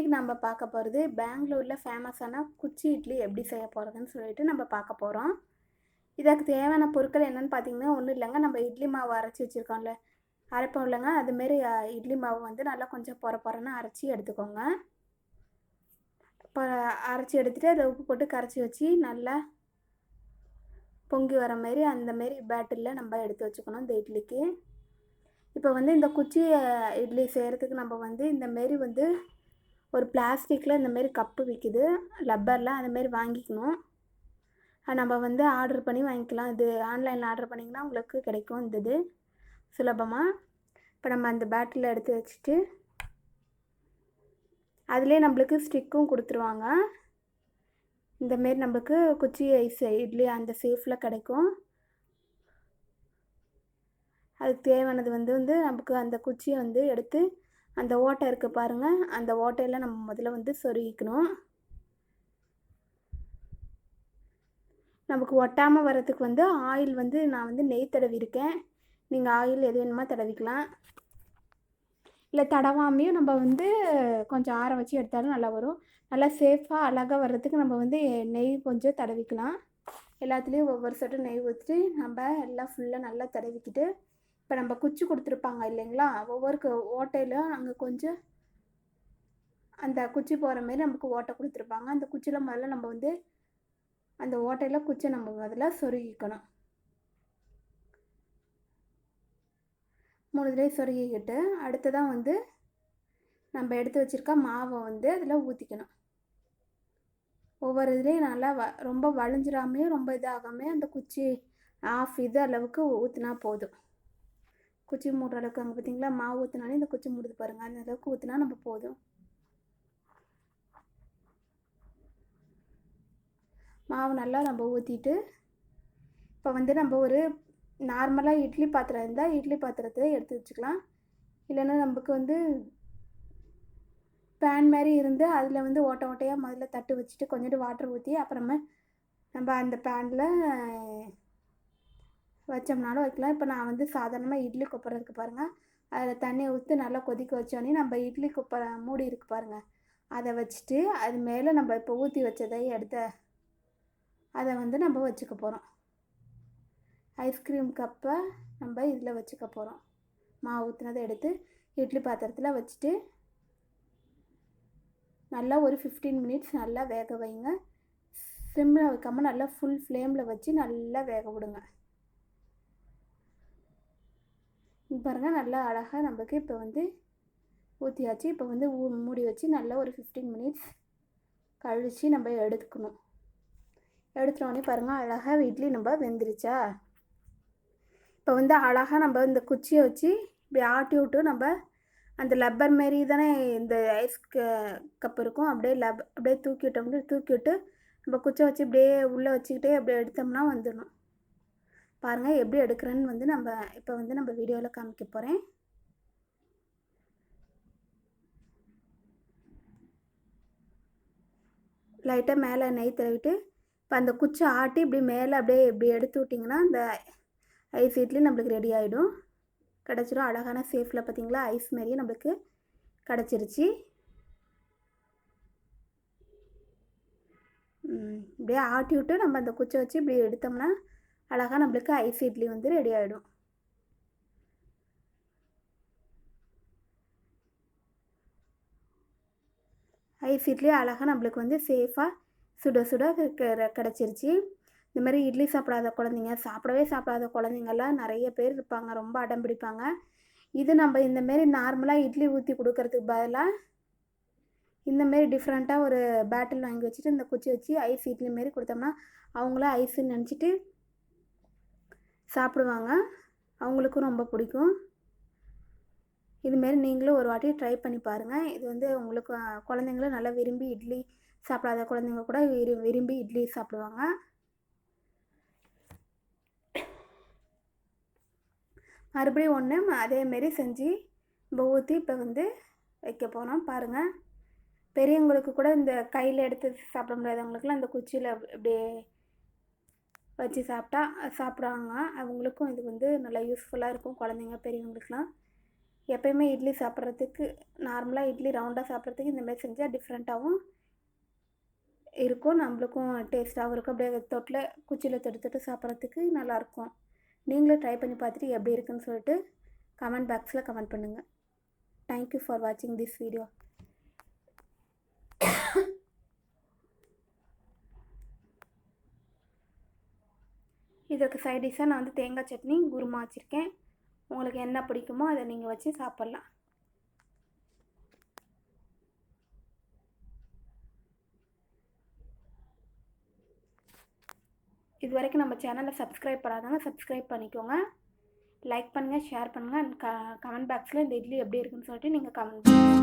இன்றைக்கி நம்ம பார்க்க போகிறது பெங்களூரில் ஃபேமஸான குச்சி இட்லி எப்படி செய்ய போகிறதுன்னு சொல்லிட்டு நம்ம பார்க்க போகிறோம். இதற்கு தேவையான பொருட்கள் என்னென்னு பார்த்தீங்கன்னா ஒன்றும் இல்லைங்க, நம்ம இட்லி மாவு அரைச்சி வச்சுருக்கோம்ல, அரைப்போம் இல்லைங்க, அதுமாரி இட்லி மாவு வந்து நல்லா கொஞ்சம் பொறன்னு அரைச்சி எடுத்துக்கோங்க. இப்போ அரைச்சி எடுத்துகிட்டு அதை உப்பு போட்டு கரைச்சி வச்சு நல்லா பொங்கி வர மாரி அந்தமாரி பேட்டரியில் நம்ம எடுத்து வச்சுக்கணும் இந்த இட்லிக்கு. இப்போ வந்து இந்த குச்சி இட்லி செய்கிறதுக்கு நம்ம வந்து இந்தமாரி வந்து ஒரு பிளாஸ்டிக்கில் இந்தமாரி கப்பு விற்கிது லப்பரில், அந்தமாரி வாங்கிக்கணும். நம்ம வந்து ஆர்டர் பண்ணி வாங்கிக்கலாம். இது ஆன்லைனில் ஆர்டர் பண்ணிங்கன்னா உங்களுக்கு கிடைக்கும் இந்த இது சுலபமாக. இப்போ நம்ம அந்த பேட்டரியில் எடுத்து வச்சுட்டு அதிலே நம்மளுக்கு ஸ்டிக்கும் கொடுத்துருவாங்க. இந்தமாரி நம்மளுக்கு குச்சி ஐஸ் இட்லி அந்த சேஃபில் கிடைக்கும். அதுக்கு தேவையானது வந்து நமக்கு அந்த குச்சியை வந்து எடுத்து அந்த ஓட்டை இருக்குது பாருங்கள், அந்த ஓட்டையில் நம்ம முதல்ல வந்து சொருகிக்கணும். நமக்கு ஒட்டாமல் வரதுக்கு வந்து ஆயில் வந்து நான் வந்து நெய் தடவிருக்கேன். நீங்கள் ஆயில் எது வேணுமோ தடவிக்கலாம். இல்லை தடவாமையும் நம்ம வந்து கொஞ்சம் ஆற வச்சு எடுத்தாலும் நல்லா வரும். நல்லா சேஃபாக அழகாக வர்றதுக்கு நம்ம வந்து நெய் கொஞ்சம் தடவிக்கலாம். எல்லாத்துலேயும் ஒவ்வொரு சொட்டு நெய் ஊற்றிட்டு நம்ம எல்லாம் ஃபுல்லாக நல்லா தடவிக்கிட்டு, இப்போ நம்ம குச்சி கொடுத்துருப்பாங்க இல்லைங்களா, ஒவ்வொரு ஓட்டையிலும் அங்கே கொஞ்சம் அந்த குச்சி போகிற மாரி நமக்கு ஓட்டை கொடுத்துருப்பாங்க. அந்த குச்சியில் முதல்ல நம்ம வந்து அந்த ஓட்டையில் குச்சியை நம்ம முதல்ல சொருகிக்கணும். 3 தடவை சொருகிக்கிட்டு அடுத்ததான் வந்து நம்ம எடுத்து வச்சுருக்க மாவை வந்து அதில் ஊற்றிக்கணும். ஒவ்வொரு இதுலேயும் நல்லா ரொம்ப வளைஞ்சிடாமையும் ரொம்ப இதாகாமையும் அந்த குச்சி ஆஃப் இது அளவுக்கு ஊற்றினா போதும். குச்சி மூடுற அளவுக்கு அங்கே பார்த்திங்களா, மாவு ஊற்றினாலே இந்த குச்சி மூடுது பாருங்கள், அந்த அளவுக்கு ஊற்றினா நம்ம போதும். மாவு நல்லா நம்ம ஊற்றிட்டு இப்போ வந்து நம்ம ஒரு நார்மலாக இட்லி பாத்திரம் இருந்தால் இட்லி பாத்திரத்தை எடுத்து வச்சுக்கலாம். இல்லைன்னா நமக்கு வந்து பேன் மாதிரி இருந்து அதில் வந்து ஓட்டை ஓட்டையாக முதல்ல தட்டு வச்சுட்டு கொஞ்சோண்டு வாட்டர் ஊற்றி அப்புறமா நம்ம அந்த பேனில் வச்சோம்னாலும் வைக்கலாம். இப்போ நான் வந்து சாதாரணமாக இட்லி கொப்புறதுக்கு பாருங்கள், அதில் தண்ணியை ஊற்றி நல்லா கொதிக்க வச்சோடனே நம்ம இட்லி கொப்பரை மூடி இருக்குது பாருங்கள், அதை வச்சுட்டு அது மேலே நம்ம இப்போ ஊற்றி வச்சதை எடுத்து அதை வந்து நம்ம வச்சுக்க போகிறோம். ஐஸ்கிரீம் கப்பை நம்ம இதில் வச்சுக்க போகிறோம். மாவு ஊற்றினதை எடுத்து இட்லி பாத்திரத்தில் வச்சுட்டு நல்லா ஒரு 15 மினிட்ஸ் நல்லா வேக வைங்க. சிம்மில் வைக்காமல் நல்லா ஃபுல் ஃப்ளேமில் வச்சு நல்லா வேக விடுங்க. பாருங்கள் நல்லா அழகாக நமக்கு இப்போ வந்து ஊற்றியாச்சு. இப்போ வந்து மூடி வச்சு நல்லா ஒரு 15 மினிட்ஸ் கழித்து நம்ம எடுத்துக்கணும். எடுத்துனோடனே பாருங்கள் அழகாக இட்லி நம்ம வெந்துருச்சா. இப்போ வந்து அழகாக நம்ம இந்த குச்சியை வச்சு இப்படி ஆட்டி விட்டு நம்ம அந்த லப்பர் மாரி தானே இந்த ஐஸ் கப் இருக்கும், அப்படியே தூக்கி விட்டு நம்ம குச்சை வச்சு இப்படியே உள்ளே வச்சுக்கிட்டே அப்படியே எடுத்தோம்னா வந்துடணும். பாருங்கள் எப்படி எடுக்கிறேன்னு வந்து நம்ம இப்போ வந்து நம்ம வீடியோவில் காமிக்க போகிறேன். லைட்டாக மேலே நெய் தடவிட்டு இப்போ அந்த குச்சி ஆட்டி இப்படி மேலே அப்படியே இப்படி எடுத்து விட்டிங்கன்னா இந்த ஐஸ் இட்லி நம்மளுக்கு ரெடி ஆகிடும், கிடச்சிடும். அழகான சேஃபில் பார்த்திங்களா ஐஸ் மாரியே நம்மளுக்கு கிடச்சிருச்சு. இப்படியே ஆட்டி விட்டு நம்ம அந்த குச்சை வச்சு இப்படி எடுத்தோம்னா அழகாக நம்மளுக்கு ஐஸ் இட்லி வந்து ரெடி ஆகிடும். ஐஸ் இட்லி அழகாக நம்மளுக்கு வந்து சேஃபாக சுட சுட கிடச்சிருச்சு. இந்த மாதிரி இட்லி சாப்பிடாத குழந்தைங்க, சாப்பிடாத குழந்தைங்கள்லாம் நிறைய பேர் இருப்பாங்க, ரொம்ப அடம் பிடிப்பாங்க. இது நம்ம இந்தமாரி நார்மலாக இட்லி ஊற்றி கொடுக்கறதுக்கு பதிலாக இந்தமாரி டிஃப்ரெண்ட்டாக ஒரு பேட்டில் வாங்கி வச்சுட்டு இந்த குச்சி வச்சு ஐஸ் இட்லி மாரி கொடுத்தோம்னா அவங்களும் ஐஸுன்னு நினச்சிட்டு சாப்பிடுவாங்க, அவங்களுக்கும் ரொம்ப பிடிக்கும். இதுமாரி நீங்களும் ஒரு வாட்டி ட்ரை பண்ணி பாருங்கள். இது வந்து உங்களுக்கு குழந்தைங்களும் நல்லா விரும்பி இட்லி சாப்பிடாத குழந்தைங்க கூட விரும்பி இட்லி சாப்பிடுவாங்க. மறுபடியும் ஒன்று அதேமாரி செஞ்சு நம்ம ஊற்றி இப்போ வந்து வைக்க போகிறோம். பாருங்கள், பெரியவங்களுக்கு கூட இந்த கையில் எடுத்து சாப்பிட முடியாதவங்களுக்குலாம் இந்த குச்சியில் அப்படியே வச்சு சாப்பிடுவாங்க. அவங்களுக்கும் இது வந்து நல்லா யூஸ்ஃபுல்லாக இருக்கும், குழந்தைங்க பெரியவங்களுக்குலாம். எப்பயுமே இட்லி சாப்பிட்றதுக்கு நார்மலாக இட்லி ரவுண்டாக சாப்பிட்றதுக்கு இந்தமாதிரி செஞ்சால் டிஃப்ரெண்ட்டாகவும் இருக்கும், நம்மளுக்கும் டேஸ்ட்டாகவும் இருக்கும். அப்படியே தொட்டில் குச்சியில் தொட்டு தொட்டு சாப்பிட்றதுக்கு நல்லாயிருக்கும். நீங்களும் ட்ரை பண்ணி பார்த்துட்டு எப்படி இருக்குன்னு சொல்லிட்டு கமெண்ட் பாக்ஸில் கமெண்ட் பண்ணுங்கள். தேங்க்யூ ஃபார் வாட்சிங் திஸ் வீடியோ. இதற்கு சைட் டிஷ்ஷாக நான் வந்து தேங்காய் சட்னி குருமா வச்சுருக்கேன். உங்களுக்கு என்ன பிடிக்குமோ அதை நீங்கள் வச்சு சாப்பிட்லாம். இது வரைக்கும் நம்ம சேனலை சப்ஸ்கிரைப் பண்ணாதவங்க சப்ஸ்கிரைப் பண்ணிக்கோங்க. லைக் பண்ணுங்கள், ஷேர் பண்ணுங்கள். அண்ட் கமெண்ட் பாக்ஸில் இந்த இட்லி எப்படி இருக்குன்னு சொல்லிட்டு நீங்கள் கமெண்ட் பண்ணுங்கள்.